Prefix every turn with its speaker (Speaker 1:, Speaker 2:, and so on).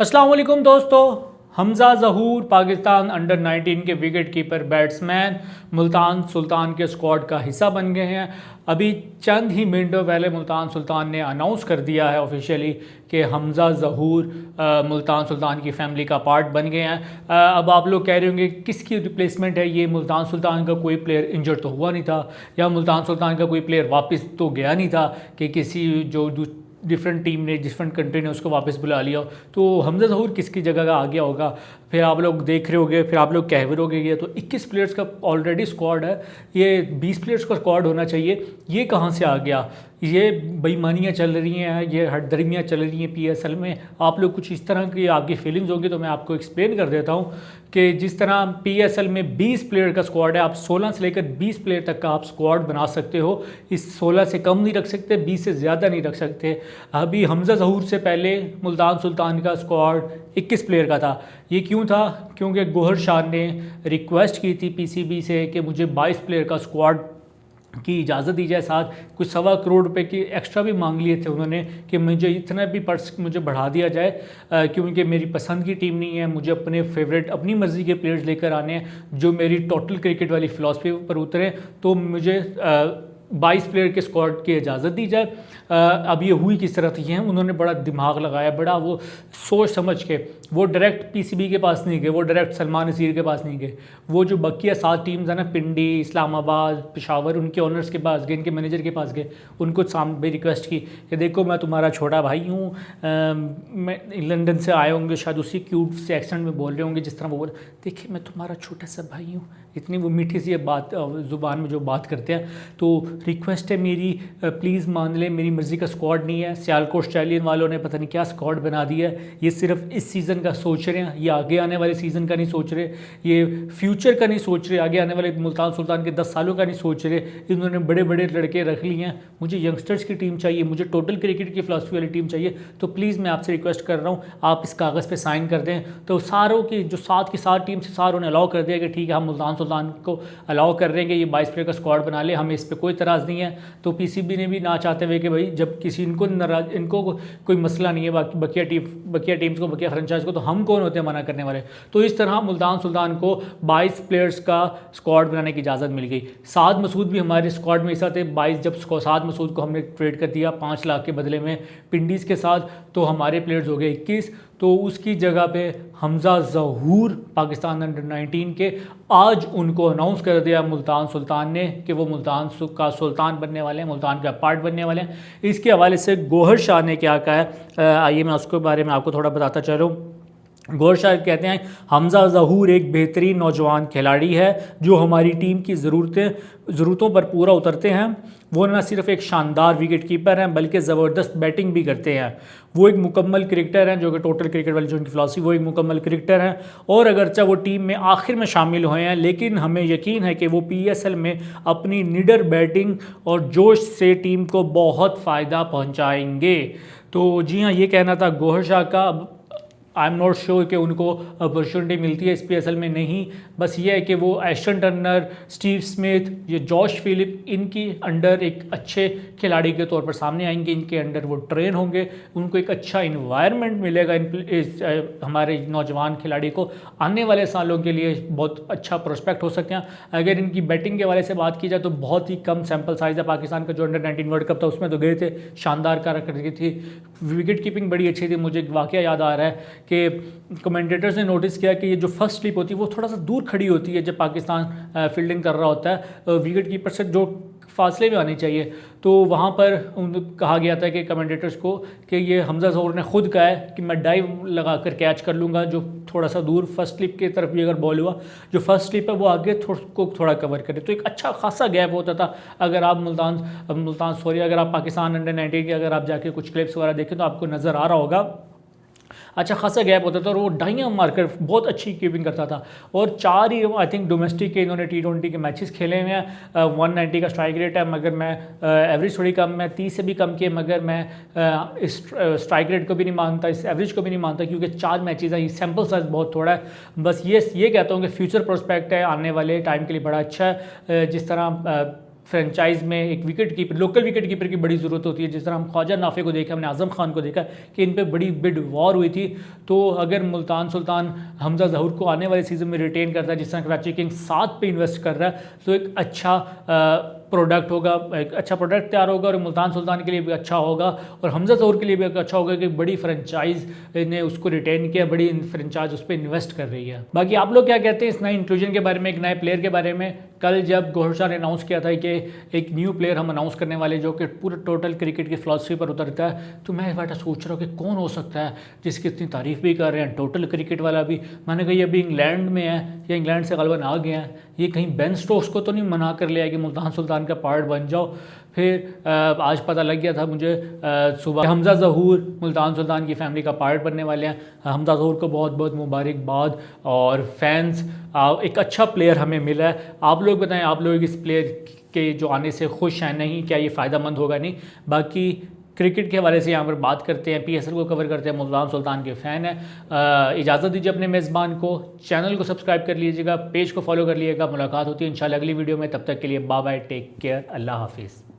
Speaker 1: अस्सलाम वालेकुम दोस्तों। हमजा ज़हूर पाकिस्तान अंडर 19 के wicket keeper batsman Multan Sultan के स्क्वाड का हिस्सा बन गए हैं। अभी चंद ही मिनटों पहले मुल्तान सुल्तान ने अनाउंस कर दिया है ऑफिशियली कि हमजा ज़हूर मुल्तान सुल्तान की फैमिली का पार्ट बन गए हैं। अब आप लोग कह रहे होंगे किसकी रिप्लेसमेंट है ये? मुल्तान सुल्तान का कोई प्लेयर इंजर्ड तो हुआ नहीं था, या मुल्तान सुल्तान का कोई प्लेयर वापस तो गया नहीं था कि किसी जो डिफरेंट टीम ने, डिफरेंट कंट्री ने उसको वापस बुला लिया। तो हमजा ज़हूर किसकी जगह का आ गया होगा? फिर आप लोग देख रहे होगे, फिर आप लोग कह भी रहोगे ये तो 21 प्लेयर्स का ऑलरेडी स्क्वाड है, ये 20 प्लेयर्स का स्क्वाड होना चाहिए, ये कहाँ से आ गया? ये बेईमानियाँ चल रही हैं, ये हटदर्मियाँ चल रही हैं पीएसएल में। आप लोग कुछ इस तरह की आपकी फीलिंग्स होगी तो मैं आपको एक्सप्लेन कर देता हूँ कि जिस तरह पीएसएल में 20 प्लेयर का स्क्वाड है, आप 16 से लेकर 20 प्लेयर तक का आप स्क्वाड बना सकते हो। इस 16 से कम नहीं रख सकते, 20 से ज़्यादा नहीं रख सकते। अभी हमजा ज़हूर से पहले मुल्तान सुल्तान का स्क्वाड 21 प्लेयर का था। ये क्यों था? क्योंकि गौहर शाह ने रिक्वेस्ट की थी पीसीबी से कि मुझे 22 प्लेयर का स्क्वाड की इजाज़त दी जाए। साथ कुछ 1.25 करोड़ रुपए की एक्स्ट्रा भी मांग लिए थे उन्होंने कि मुझे इतना भी पर्स मुझे बढ़ा दिया जाए, क्योंकि मेरी पसंद की टीम नहीं है, मुझे अपने फेवरेट अपनी मर्ज़ी के प्लेयर्स लेकर आने हैं जो मेरी टोटल क्रिकेट वाली फ़िलासफ़ी पर उतरे। तो मुझे 22 प्लेयर के स्क्वाड की इजाज़त दी जाए। अब ये हुई किस तरह थी है, उन्होंने बड़ा दिमाग लगाया, बड़ा वो सोच समझ के, वो डायरेक्ट पीसीबी के पास नहीं गए, वो डायरेक्ट सलमान नसीर के पास नहीं गए, वो जो बकिया 7 टीम्स हैं ना, पिंडी, इस्लामाबाद, पेशावर, उनके ओनर्स के पास गए, इनके मैनेजर के पास गए, उनको सामने रिक्वेस्ट की कि देखो मैं तुम्हारा छोटा भाई हूँ, मैं लंदन से आए होंगे, शायद उसी क्यूट से एक्सेंट में बोल रहे होंगे जिस तरह वो बोल, देखिए मैं तुम्हारा छोटा सा भाई हूँ, इतनी वो मीठी सी बात ज़ुबान में जो बात करते हैं, तो रिक्वेस्ट है मेरी, प्लीज़ मान लें, मेरी मर्ज़ी का स्क्वाड नहीं है। सियालकोट ऑस्ट्रेलियन वालों ने पता नहीं क्या स्क्वाड बना दिया है, ये सिर्फ इस सीज़न का सोच रहे हैं, ये आगे आने वाले सीज़न का नहीं सोच रहे, ये फ्यूचर का नहीं सोच रहे, आगे आने वाले मुल्तान सुल्तान के 10 सालों का नहीं सोच रहे। इन्होंने बड़े बड़े लड़के रख लिए हैं, मुझे यंगस्टर्स की टीम चाहिए, मुझे टोटल क्रिकेट की फ़िलासफ़ी वाली टीम चाहिए। तो प्लीज़ मैं आपसे रिक्वेस्ट कर रहा हूँ, आप इस कागज़ पर साइन कर दें। तो सारों की जो 7 की 7 टीम से सारों ने अलाउ कर दिया कि ठीक है, हम मुल्तान सुल्तान को अलाउ कर रहे हैं कि ये 22 प्लेयर का स्क्वाड बना ले, हमें इस पर कोई इतराज़ नहीं है। तो पीसीबी ने भी ना चाहते हुए कि भाई जब किसी इनको कोई मसला नहीं है बकिया टीम्स को, बकिया फ्रेंचाइज को, तो हम कौन होते हैं मना करने वाले? तो इस तरह मुल्तान सुल्तान को 22 प्लेयर्स का स्क्वाड बनाने की इजाज़त मिल गई। साद मसूद भी हमारे स्क्वाड में हिस्सा थे। 22 जब साद मसूद को हमने ट्रेड कर दिया 5 लाख के बदले में पिंडीज़ के साथ, तो हमारे प्लेयर्स हो गए 21। तो उसकी जगह पे हमजा ज़हूर पाकिस्तान अंडर 19 के आज उनको अनाउंस कर दिया मुल्तान सुल्तान ने कि वो मुल्तान का सुल्तान बनने वाले हैं, मुल्तान का पार्ट बनने वाले हैं। इसके हवाले से गौहर शाह ने क्या कहा है, आइए मैं उसके बारे में आपको थोड़ा बताता चल रहा हूँ। गौहर शाह कहते हैं हमजा ज़हूर एक बेहतरीन नौजवान खिलाड़ी है जो हमारी टीम की ज़रूरतों पर पूरा उतरते हैं। वो न सिर्फ एक शानदार विकेट कीपर हैं बल्कि ज़बरदस्त बैटिंग भी करते हैं। वो एक मुकम्मल क्रिकेटर हैं, जो कि टोटल क्रिकेट वाली जो उनकी फिलॉसफी, वो एक मुकम्मल क्रिकेटर हैं। और अगरचे वो टीम में आखिर में शामिल हुए हैं, लेकिन हमें यकीन है कि वो पीएसएल में अपनी निडर बैटिंग और जोश से टीम को बहुत फ़ायदा पहुँचाएंगे। तो जी हाँ, ये कहना था गौहर शाह का। आई एम नॉट श्योर कि उनको अपॉर्चुनिटी मिलती है इस पीएसएल में, नहीं, बस ये है कि वो एस्टन टर्नर, स्टीव स्मिथ, ये जॉश फिलिप, इनकी अंडर एक अच्छे खिलाड़ी के तौर पर सामने आएंगे, इनके अंडर वो ट्रेन होंगे, उनको एक अच्छा इन्वायरमेंट मिलेगा हमारे नौजवान खिलाड़ी को आने वाले सालों के लिए बहुत अच्छा प्रोस्पेक्ट हो सकें। अगर इनकी बैटिंग के वाले से बात की जाए तो बहुत ही कम सैम्पल साइज़ है। पाकिस्तान का जो अंडर 19 वर्ल्ड कप था उसमें तो गए थे, शानदार कारकर्दगी थी, विकेट कीपिंग बड़ी अच्छी थी। मुझे एक वाक़या याद आ रहा है कि कमेंटेटर्स ने नोटिस किया कि ये जो फर्स्ट स्लिप होती है वो थोड़ा सा दूर खड़ी होती है जब पाकिस्तान फील्डिंग कर रहा होता है, विकेट कीपर से जो फासले में आनी चाहिए। तो वहाँ पर कहा गया था कि कमेंटेटर्स को कि ये हमजा ज़हूर ने खुद कहा है कि मैं डाइव लगा कर कैच कर लूँगा जो थोड़ा सा दूर फर्स्ट स्लिप की तरफ भी अगर बॉल हुआ, जो फर्स्ट स्लिप है वो आगे को थोड़ा कवर करे। तो एक अच्छा खासा गैप होता था। अगर आप अगर आप पाकिस्तान अंडर 19 के अगर आप जाके कुछ क्लिप्स वगैरह देखें तो आपको नज़र आ रहा होगा, अच्छा खासा गैप होता था और वो डाइयाँ मारकर बहुत अच्छी कीपिंग करता था। और 4 ही आई थिंक डोमेस्टिक के इन्होंने T20 के मैचेस खेले हुए हैं। 190 का स्ट्राइक रेट है, मगर मैं एवरेज थोड़ी कम है, 30 से भी कम की, मगर मैं इस स्ट्राइक रेट को भी नहीं मानता, इस एवरेज को भी नहीं मानता, क्योंकि 4 मैचेस हैं, ये सैम्पल साइज़ बहुत थोड़ा है। बस ये कहता हूँ कि फ्यूचर प्रोस्पेक्ट है, आने वाले टाइम के लिए बड़ा अच्छा है। जिस तरह फ्रेंचाइज में एक wicket keeper, local wicket keeper की बड़ी ज़रूरत होती है। जिस तरह हम ख्वाजा नाफे को देखा, हमने आज़म खान को देखा कि इन पे बड़ी बिड वॉर हुई थी। तो अगर मुल्तान सुल्तान हमजा ज़हूर को आने वाले सीज़न में रिटेन करता है, जिस तरह कराची किंग्स 7 पे इन्वेस्ट कर रहा है, तो एक अच्छा प्रोडक्ट होगा, एक अच्छा प्रोडक्ट तैयार होगा और मुल्तान सुल्तान के लिए भी अच्छा होगा और हमजा ज़हूर के लिए भी अच्छा होगा कि बड़ी फ्रेंचाइज ने उसको रिटेन किया, बड़ी फ्रेंचाइज उस पर इन्वेस्ट कर रही है। बाकी आप लोग क्या कहते हैं इस नए इंक्लूजन के बारे में, एक नए प्लेयर के बारे में? कल जब गौहर शाह ने अनाउंस किया था कि एक न्यू प्लेयर हम अनाउंस करने वाले जो कि पूरे टोटल क्रिकेट की फ़िलासफ़ी पर उतरता है, तो मैं इस बार सोच रहा हूँ कि कौन हो सकता है जिसकी इतनी तारीफ़ भी कर रहे हैं, टोटल क्रिकेट वाला भी। मैंने कहा ये अभी इंग्लैंड में है या इंग्लैंड से गलबन आ गया है, ये कहीं बेन स्टोक्स को तो नहीं मना कर लिया कि मुल्तान सुल्तान का पार्ट बन जाओ। फिर आज पता लग गया था मुझे सुबह, हमजा ज़हूर मुल्तान सुल्तान की फैमिली का पार्ट बनने वाले हैं। हमजा ज़हूर को बहुत बहुत मुबारकबाद और फैंस, एक अच्छा प्लेयर हमें मिला है। आप लोग बताएं, आप लोग इस प्लेयर के जो आने से खुश हैं नहीं, क्या ये फ़ायदेमंद होगा नहीं? बाकी क्रिकेट के हवाले से यहाँ पर बात करते हैं, PSL को कवर करते हैं, मुल्तान सुल्तान के फ़ैन हैं। इजाज़त दीजिए अपने मेज़बान को, चैनल को सब्सक्राइब कर लीजिएगा, पेज को फॉलो कर लीजिएगा। मुलाकात होती है इंशाल्लाह अगली वीडियो में, तब तक के लिए बाय बाय, टेक केयर, अल्लाह हाफिज़।